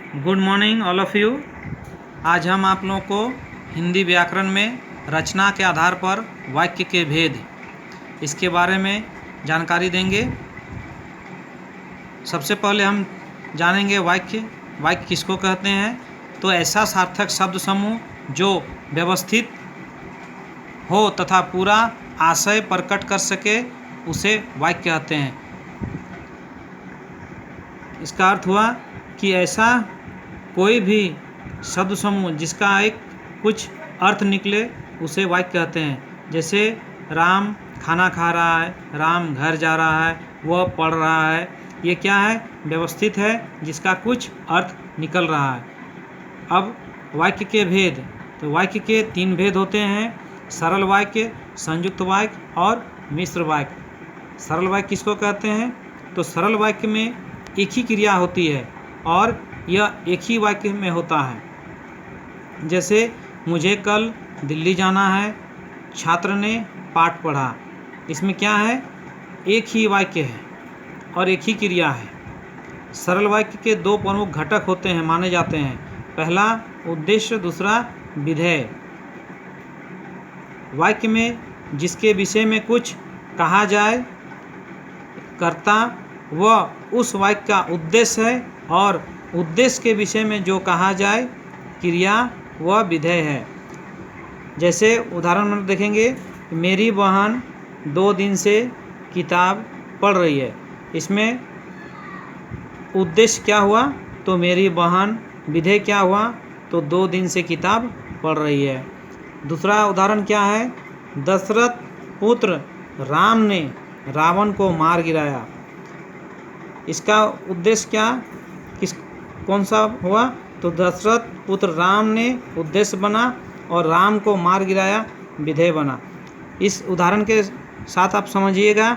Good morning all of you. आज हम आप लोगों को हिंदी व्याकरण में रचना के आधार पर वाक्य के भेद इसके बारे में जानकारी देंगे। सबसे पहले हम जानेंगे वाक्य किसको कहते हैं। तो ऐसा सार्थक शब्द समूह जो व्यवस्थित हो तथा पूरा आशय प्रकट कर सके उसे वाक्य कहते हैं। इसका अर्थ हुआ कि ऐसा कोई भी शब्द समूह जिसका एक कुछ अर्थ निकले उसे वाक्य कहते हैं। जैसे राम खाना खा रहा है, राम घर जा रहा है, वह पढ़ रहा है। ये क्या है? व्यवस्थित है जिसका कुछ अर्थ निकल रहा है। अब वाक्य के भेद, तो वाक्य के 3 भेद होते हैं: सरल वाक्य, संयुक्त वाक्य और मिश्र वाक्य। सरल वाक्य किसको कहते हैं? तो सरल वाक्य में एक ही क्रिया होती है और यह एक ही वाक्य में होता है। जैसे मुझे कल दिल्ली जाना है, छात्र ने पाठ पढ़ा। इसमें क्या है? एक ही वाक्य है और एक ही क्रिया है। सरल वाक्य के 2 प्रमुख घटक होते हैं, माने जाते हैं। पहला उद्देश्य, दूसरा विधेय। वाक्य में जिसके विषय में कुछ कहा जाए, कर्ता वह उस वाक्य का उद्देश्य है, और उद्देश्य के विषय में जो कहा जाए, क्रिया वह विधेय है। जैसे उदाहरण में देखेंगे, मेरी बहन 2 दिन से किताब पढ़ रही है। इसमें उद्देश्य क्या हुआ? तो मेरी बहन। विधेय क्या हुआ? तो 2 दिन से किताब पढ़ रही है। दूसरा उदाहरण क्या है? दशरथ पुत्र राम ने रावण को मार गिराया। इसका उद्देश्य क्या कौन सा हुआ? तो दशरथ पुत्र राम ने उद्देश्य बना और राम को मार गिराया विधेय बना। इस उदाहरण के साथ आप समझिएगा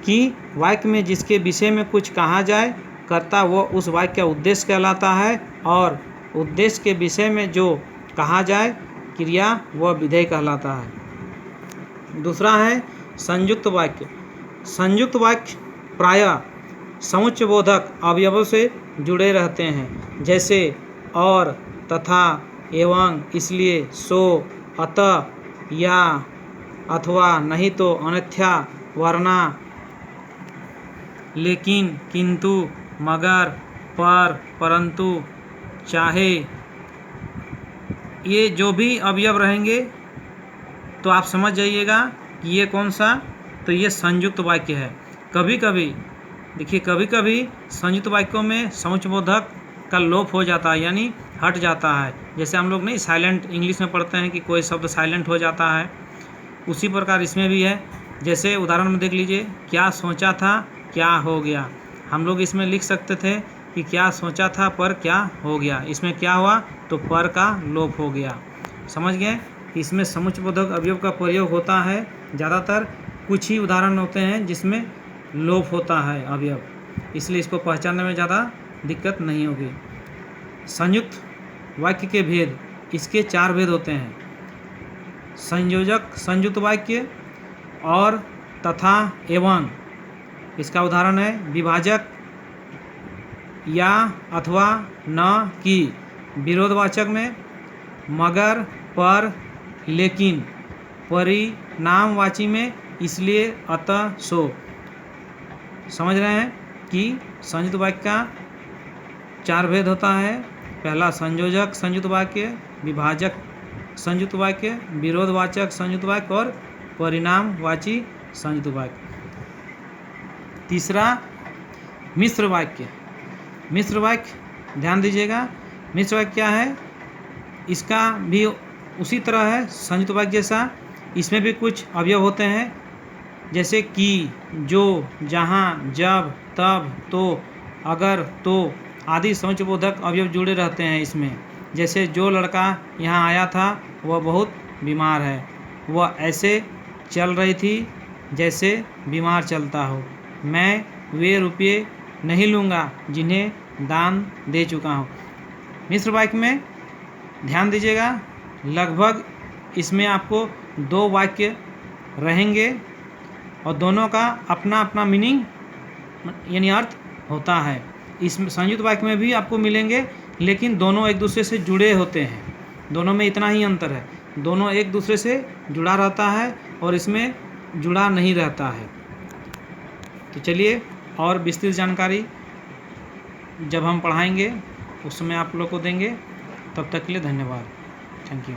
कि वाक्य में जिसके विषय में कुछ कहा जाए, कर्ता वो उस वाक्य का उद्देश्य कहलाता है, और उद्देश्य के विषय में जो कहा जाए, क्रिया वह विधेय कहलाता है। दूसरा है संयुक्त वाक्य। संयुक्त वाक्य प्रायः समुच्चयबोधक अवयवों से जुड़े रहते हैं। जैसे और, तथा, एवं, इसलिए, सो, अतः, या, अथवा, नहीं तो, अन्यथा, वरना, लेकिन, किंतु, मगर, पर, परंतु, चाहे। ये जो भी अवयव रहेंगे तो आप समझ जाइएगा कि ये कौन सा, तो ये संयुक्त वाक्य है। कभी कभी देखिए, कभी कभी संयुक्त वाक्यों में समुच्चयबोधक का लोप हो जाता है, यानी हट जाता है। जैसे हम लोग नहीं साइलेंट इंग्लिश में पढ़ते हैं कि कोई शब्द साइलेंट हो जाता है, उसी प्रकार इसमें भी है। जैसे उदाहरण में देख लीजिए, क्या सोचा था क्या हो गया। हम लोग इसमें लिख सकते थे कि क्या सोचा था पर क्या हो गया। इसमें क्या हुआ? तो पर का लोप हो गया। समझ गए? इसमें समुच्चयबोधक अवयव का प्रयोग होता है ज़्यादातर। कुछ ही उदाहरण होते हैं जिसमें लोप होता है अवयव, इसलिए इसको पहचानने में ज़्यादा दिक्कत नहीं होगी। संयुक्त वाक्य के भेद, इसके 4 भेद होते हैं: संयोजक संयुक्त वाक्य, और, तथा, एवं। इसका उदाहरण है विभाजक, या, अथवा, न, की। विरोधवाचक में मगर, पर, लेकिन। परिणामवाची में इसलिए, अतः, सो। समझ रहे हैं कि संयुक्त वाक्य का 4 भेद होता है। पहला संयोजक संयुक्त वाक्य, विभाजक संयुक्त वाक्य, विरोधवाचक संयुक्त वाक्य और परिणामवाची संयुक्त वाक्य। तीसरा मिश्र वाक्य। मिश्र वाक्य ध्यान दीजिएगा, मिश्र वाक्य क्या है? इसका भी उसी तरह है संयुक्त वाक्य जैसा। इसमें भी कुछ अवयव होते हैं, जैसे कि, जो, जहाँ, जब, तब, तो, अगर, तो आदि समुच्चयबोधक अवयव जुड़े रहते हैं इसमें। जैसे जो लड़का यहाँ आया था वह बहुत बीमार है। वह ऐसे चल रही थी जैसे बीमार चलता हो। मैं वे रुपये नहीं लूँगा जिन्हें दान दे चुका हूँ। मिश्र वाक्य में ध्यान दीजिएगा, लगभग इसमें आपको 2 वाक्य रहेंगे और दोनों का अपना अपना मीनिंग यानी अर्थ होता है। इस संयुक्त वाक्य में भी आपको मिलेंगे, लेकिन दोनों एक दूसरे से जुड़े होते हैं। दोनों में इतना ही अंतर है, दोनों एक दूसरे से जुड़ा रहता है और इसमें जुड़ा नहीं रहता है। तो चलिए, और विस्तृत जानकारी जब हम पढ़ाएंगे उस समय आप लोग को देंगे। तब तक के लिए धन्यवाद। Thank you.